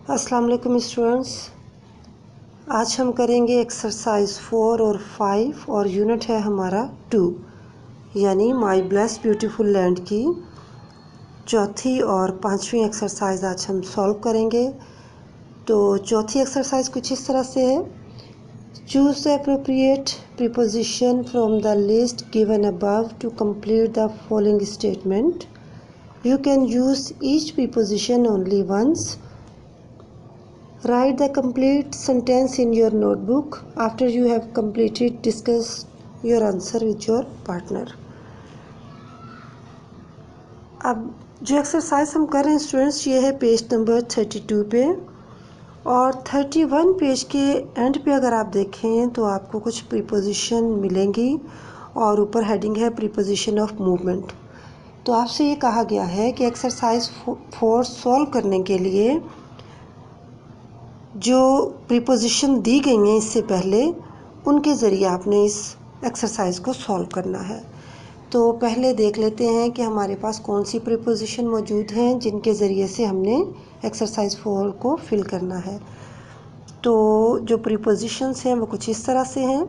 अस्सलाम वालेकुम स्टूडेंट्स। आज हम करेंगे एक्सरसाइज 4 और 5 और यूनिट है हमारा 2 यानी माय ब्लेस्ड ब्यूटीफुल लैंड की चौथी और पांचवी एक्सरसाइज आज हम सॉल्व करेंगे। तो चौथी एक्सरसाइज कुछ इस तरह से है। Choose the appropriate preposition from the list given above to complete the following statement. You can use each preposition only once. Write the complete sentence in your notebook. After you have completed, discuss your answer with your partner. अब जो exercise हम कर रहे हैं students, ये है page number 32 पे, और 31 पेज के एंड पे अगर आप देखें तो आपको कुछ प्रीपोजिशन मिलेंगी और ऊपर हेडिंग है प्रीपोजिशन ऑफ मूवमेंट। तो आपसे ये कहा गया है कि एक्सरसाइज 4 सॉल्व करने के लिए जो प्रीपोजिशन दी गई हैं इससे पहले, उनके ज़रिए आपने इस एक्सरसाइज को सॉल्व करना है। तो पहले देख लेते हैं कि हमारे पास कौन सी प्रीपोजिशन मौजूद हैं जिनके ज़रिए से हमने एक्सरसाइज 4 को फिल करना है। तो जो प्रीपोजिशंस हैं वो कुछ इस तरह से हैं।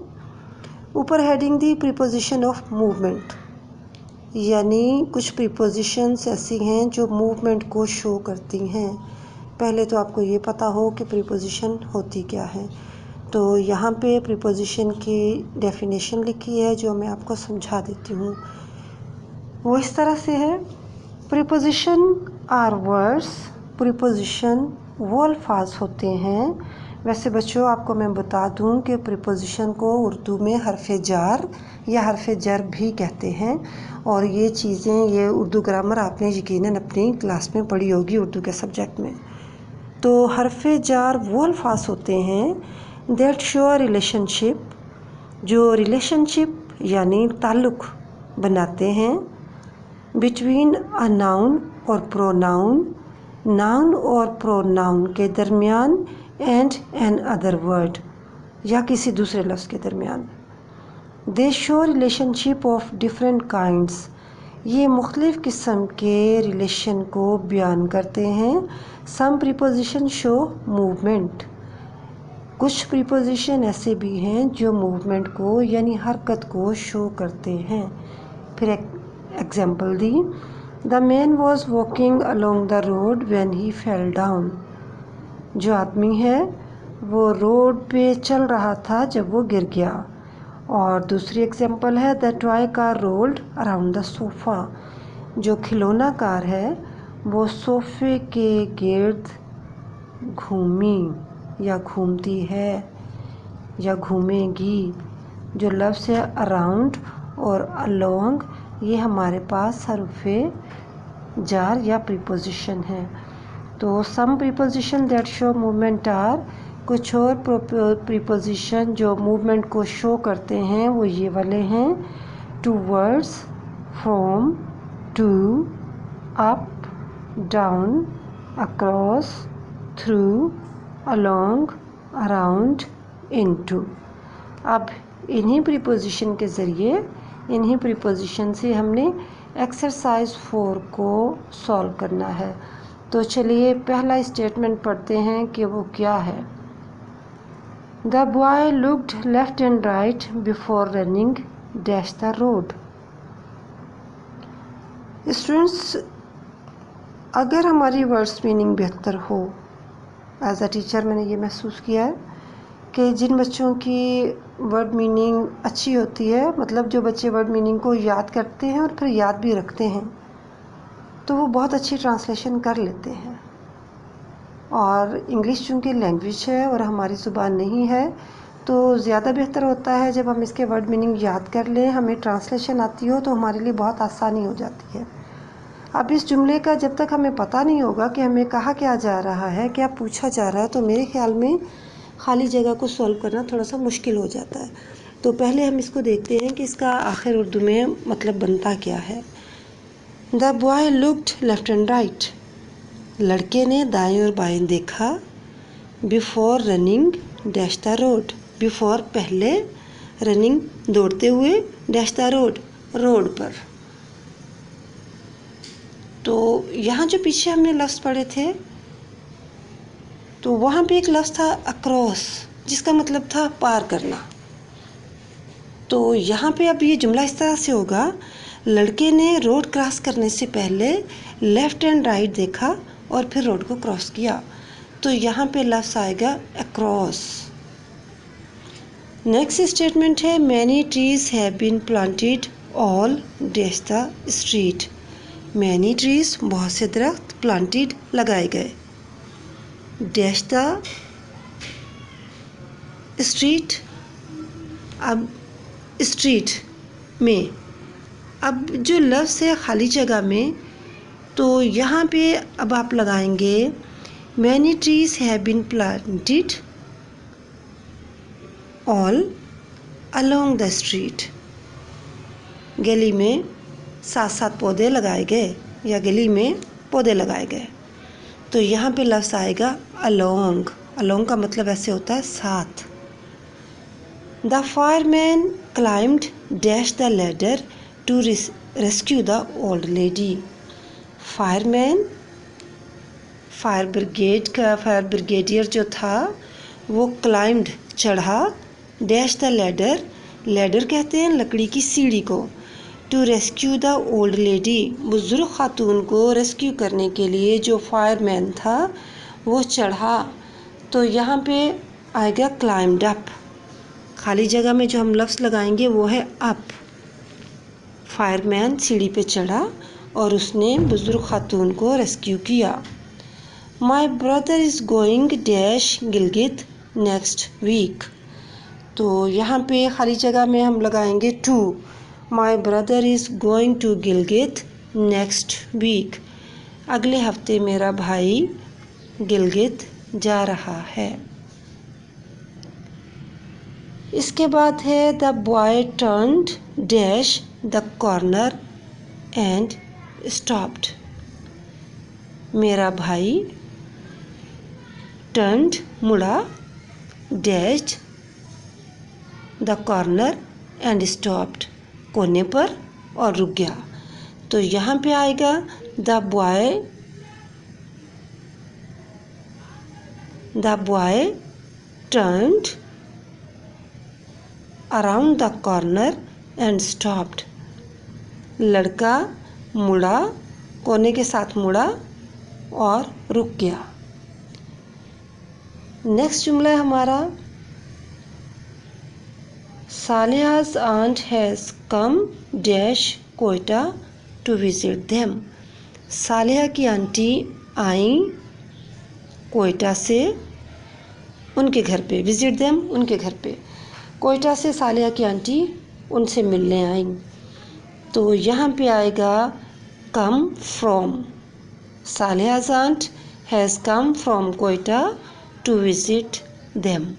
ऊपर heading the preposition of movement, यानी कुछ प्रीपोजिशंस ऐसी हैं जो मूवमेंट को शो करती हैं। पहले तो आपको ये पता हो कि प्रीपोजिशन होती क्या है। तो यहाँ पे प्रीपोजिशन की डेफिनेशन लिखी है जो मैं आपको समझा देती हूँ। वो इस तरह से है। Preposition are words. प्रीपोजिशन वो अल्फाज होते हैं। वैसे बच्चों आपको मैं बता दूँ कि प्रीपोजिशन को उर्दू में हरफ़े जार या हरफ़े जर भी कहते हैं, और ये चीज़ें, ये उर्दू ग्रामर आपने यकीनन अपनी क्लास में पढ़ी होगी उर्दू के सब्जेक्ट में। तो हरफ़े जार वो अल्फाज होते हैं दैट शो रिलेशनशिप, जो रिलेशनशिप यानी ताल्लुक़ बनाते हैं बिटवीन अ नाउन और प्रोनाउन, नाउन और प्रोनाउन के दरमियान, एंड एन अदर वर्ड या किसी दूसरे लफ्ज़ के दरमियान। दे show relationship of different kinds, ये मुख्तलिफ़ किस्म के रिलेशन को बयान करते हैं। सम प्रीपोजिशन शो मूवमेंट, कुछ प्रीपोजिशन ऐसे भी हैं जो मूवमेंट को यानी हरकत को शो करते हैं। फिर example the, the man was walking along the road when he fell down, जो आदमी है वो रोड पे चल रहा था जब वो गिर गया। और दूसरी एग्जाम्पल है the toy car rolled around the sofa, जो खिलौना कार है वो सोफ़े के गिर्द घूमी या घूमती है या घूमेगी। जो लफ्ज़ है अराउंड और अलोंग, ये हमारे पास हरफ़े जार या प्रीपोजिशन है। तो some preposition that show movement are, कुछ और प्रीपोजिशन जो मूवमेंट को शो करते हैं वो ये वाले हैं। Towards, from, to, up, down, across, through, along, around, into. अब इन्हीं प्रीपोजिशन के ज़रिए, इन्हीं प्रीपोजिशन से हमने एक्सरसाइज 4 को सॉल्व करना है। तो चलिए पहला स्टेटमेंट पढ़ते हैं कि वो क्या है। The boy looked left and right before running dash the road. Students, अगर हमारी वर्ड्स मीनिंग बेहतर हो, एज अ टीचर मैंने ये महसूस किया है कि जिन बच्चों की वर्ड मीनिंग अच्छी होती है, मतलब जो बच्चे वर्ड मीनिंग को याद करते हैं और फिर याद भी रखते हैं, तो वो बहुत अच्छी ट्रांसलेशन कर लेते हैं। और इंग्लिश चूँकि लैंग्वेज है और हमारी ज़ुबान नहीं है, तो ज़्यादा बेहतर होता है जब हम इसके वर्ड मीनिंग याद कर लें, हमें ट्रांसलेशन आती हो तो हमारे लिए बहुत आसानी हो जाती है। अब इस जुमले का जब तक हमें पता नहीं होगा कि हमें कहा क्या जा रहा है, क्या पूछा जा रहा है, तो मेरे ख़्याल में खाली जगह को सॉल्व करना थोड़ा सा मुश्किल हो जाता है। तो पहले हम इसको देखते हैं कि इसका आखिर उर्दू में मतलब बनता क्या है। The boy looked left and right, लड़के ने दाएं और बाएं देखा। Before running dash the road, before पहले, रनिंग दौड़ते हुए, डैश द रोड रोड पर। तो यहाँ जो पीछे हमने लफ्ज़ पढ़े थे तो वहाँ पे एक लफ्ज़ था अक्रॉस, जिसका मतलब था पार करना। तो यहाँ पे अब ये जुमला इस तरह से होगा, लड़के ने रोड क्रॉस करने से पहले लेफ़्ट एंड राइट देखा और फिर रोड को क्रॉस किया। तो यहाँ पे लफ्ज़ आएगा अक्रॉस। नेक्स्ट स्टेटमेंट है, many trees have been planted all dash the street. Many trees, बहुत से दरख्त, प्लांटेड, लगाए गए, डैश द स्ट्रीट, अब स्ट्रीट में, अब जो लफ्ज़ है खाली जगह में, तो यहाँ पे अब आप लगाएंगे many trees have been planted all along the street. गली में 7 पौधे लगाए गए या गली में पौधे लगाए गए। तो यहाँ पे लफ्ज़ आएगा अलोंग। अलोंग का मतलब ऐसे होता है साथ। The fireman climbed dash the ladder to rescue the old lady. Fireman, fire brigadier जो था वो क्लाइम्ड, चढ़ा, डैश द लैडर, लैडर कहते हैं लकड़ी की सीढ़ी को, to rescue the old lady, बुजुर्ग खातून को रेस्क्यू करने के लिए जो फायरमैन था वो चढ़ा। तो यहाँ पे आएगा क्लाइम्ड अप। खाली जगह में जो हम लफ्ज़ लगाएंगे वो है अप। फायरमैन सीढ़ी पे चढ़ा और उसने बुजुर्ग खातून को रेस्क्यू किया। My brother is going dash Gilgit next week. तो यहाँ पे खाली जगह में हम लगाएंगे to. My brother is going to Gilgit next week. अगले हफ्ते मेरा भाई गिलगित जा रहा है। इसके बाद है the boy turned dash the corner and stopped. मेरा भाई टर्न्ड, मुड़ा, dashed the corner and stopped, कोने पर और रुक गया। तो यहाँ पे आएगा the boy turned around the corner and stopped. लड़का मुड़ा, कोने के साथ मुड़ा और रुक गया। नेक्स्ट जुमला है हमारा, सालिहा's aunt has come dash Quetta to visit them. Saliha की आंटी आई कोयटा से उनके घर पे, विजिट देम उनके घर पे। कोयटा से सालिहा की आंटी उनसे मिलने आई। तो यहाँ पे आएगा कम फ्रॉम। सालिहा's aunt has come from Quetta to visit them.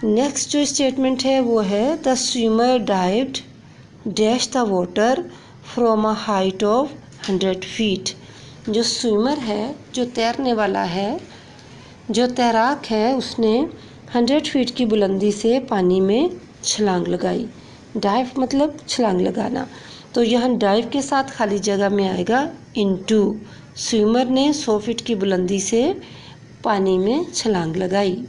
Next जो स्टेटमेंट है वो है the swimmer dived dash the water from a height of 100 feet. जो स्विमर है, जो तैरने वाला है, जो तैराक है, उसने 100 फीट की बुलंदी से पानी में छलांग लगाई। डाइव मतलब छलांग लगाना। तो यहाँ डाइव के साथ खाली जगह में आएगा इनटू। स्विमर ने 100 फीट की बुलंदी से पानी में छलांग लगाई।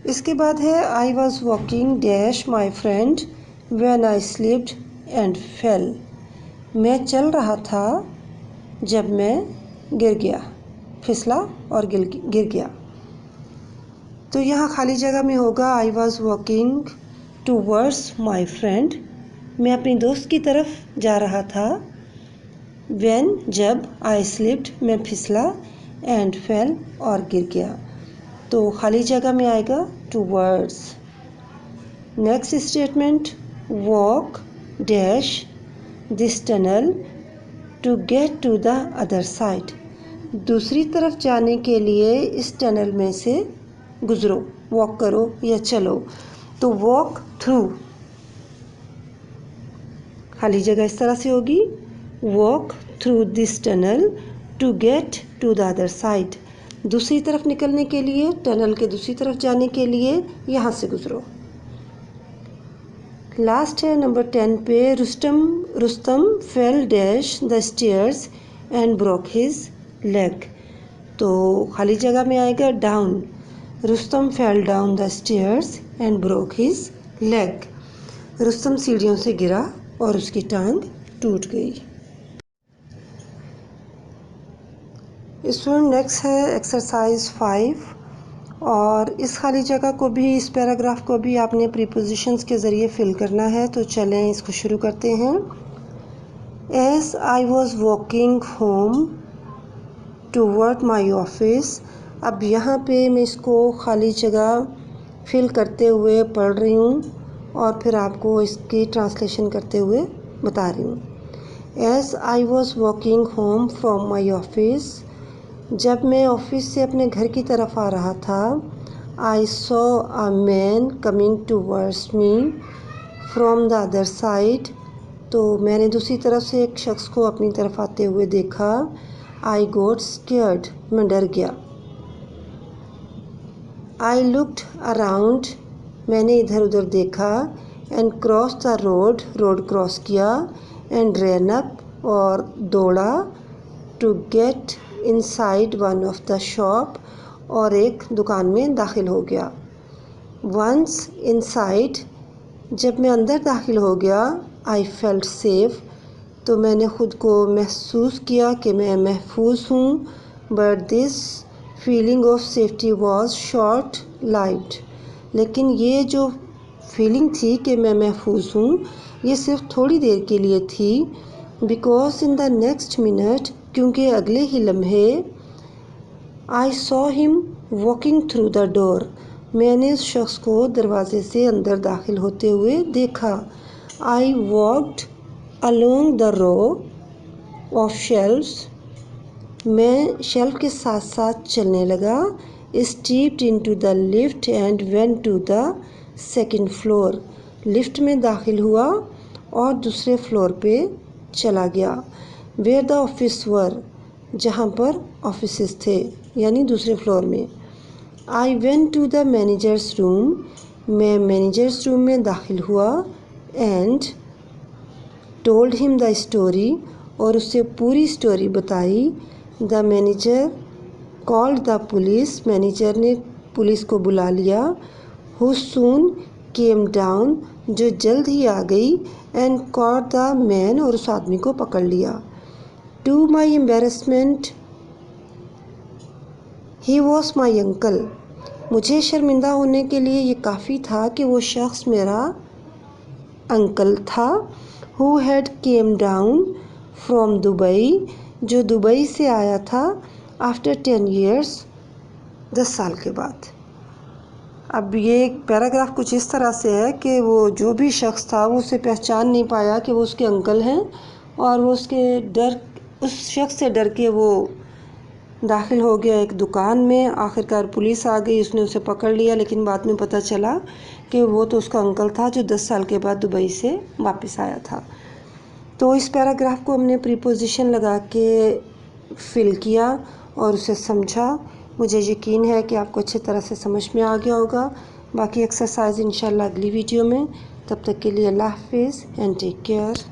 इसके बाद है आई was walking dash my friend when I slipped and fail. मैं चल रहा था जब मैं गिर गया, फिसला और गिर गया। तो यहाँ खाली जगह में होगा आई was walking towards my friend. मैं अपनी दोस्त की तरफ जा रहा था। व्हेन, जब, आई स्लिप्ड, मैं फिसला, एंड फेल और गिर गया। तो खाली जगह में आएगा towards. Next statement, walk dash this tunnel to get to the other side. दूसरी तरफ जाने के लिए इस टनल में से गुजरो, वॉक करो या चलो। तो वॉक थ्रू, खाली जगह इस तरह से होगी, walk through this tunnel to get to the other side. दूसरी तरफ निकलने के लिए, टनल के दूसरी तरफ जाने के लिए यहाँ से गुजरो। लास्ट है नंबर 10 पे, Rustam fail dash the stairs and broke his leg. तो खाली जगह में आएगा down. Rustam fell down the stairs and broke his leg. Rustam सीढ़ियों से गिरा और उसकी टांग टूट गई। स्टूडेंट नेक्स्ट है एक्सरसाइज 5 और इस खाली जगह को भी, इस पैराग्राफ को भी आपने प्रीपोजिशंस के ज़रिए फिल करना है। तो चलें इसको शुरू करते हैं। As I was walking home toward my office. अब यहाँ पे मैं इसको खाली जगह फिल करते हुए पढ़ रही हूँ और फिर आपको इसकी ट्रांसलेशन करते हुए बता रही हूँ। As I was walking home from my office, जब मैं ऑफिस से अपने घर की तरफ आ रहा था, I saw a man coming towards me from the other side. तो मैंने दूसरी तरफ से एक शख्स को अपनी तरफ आते हुए देखा। आई गोट स्केयर्ड, मैं डर गया। आई लुक्ड अराउंड, मैंने इधर उधर देखा। And cross the road, road cross किया। एंड रैन अप, और दौड़ा। To get inside one of the shop, और एक दुकान में दाखिल हो गया। वंस इनसाइड, जब मैं अंदर दाखिल हो गया, आई फेल्ट सेफ, तो मैंने ख़ुद को महसूस किया कि मैं महफूज हूँ। But this feeling of safety was short lived, लेकिन ये जो फीलिंग थी कि मैं महफूज हूँ, ये सिर्फ थोड़ी देर के लिए थी। Because in the next minute, क्योंकि अगले ही लम्हे, I saw him walking through the door, मैंने उस शख्स को दरवाजे से अंदर दाखिल होते हुए देखा। I walked along the row of shelves, मैं शेल्फ के साथ साथ चलने लगा। Stepped into the lift and went to the second floor, lift में दाखिल हुआ और दूसरे फ्लोर पे चला गया। वेयर द ऑफिस वर, जहाँ पर ऑफिसेस थे, यानी दूसरे फ्लोर में। I went to the manager's room, मैं मैनेजर्स रूम में दाखिल हुआ। And told him the story, और उससे पूरी स्टोरी बताई। The manager called the police, manager ने पुलिस को बुला लिया। हु सून केम डाउन, जो जल्द ही आ गई। एंड कॉट द मैन, और उस आदमी को पकड़ लिया। To my embarrassment he was my uncle, मुझे शर्मिंदा होने के लिए ये काफ़ी था कि वो शख्स मेरा अंकल था। Who had came down from Dubai, जो दुबई से आया था। आफ्टर 10 years, 10 साल के बाद। अब ये पैराग्राफ कुछ इस तरह से है कि वो जो भी शख्स था वो उसे पहचान नहीं पाया कि वो उसके अंकल हैं, और वो उस शख्स से डर के वो दाखिल हो गया एक दुकान में। आखिरकार पुलिस आ गई, उसने उसे पकड़ लिया, लेकिन बाद में पता चला कि वो तो उसका अंकल था जो 10 साल के बाद दुबई से वापस आया था। तो इस पैराग्राफ को हमने प्रीपोजिशन लगा के फिल किया और उसे समझा। मुझे यकीन है कि आपको अच्छी तरह से समझ में आ गया होगा। बाकी एक्सरसाइज इंशाल्लाह अगली वीडियो में। तब तक के लिए अल्लाह हाफिज़ एंड टेक केयर।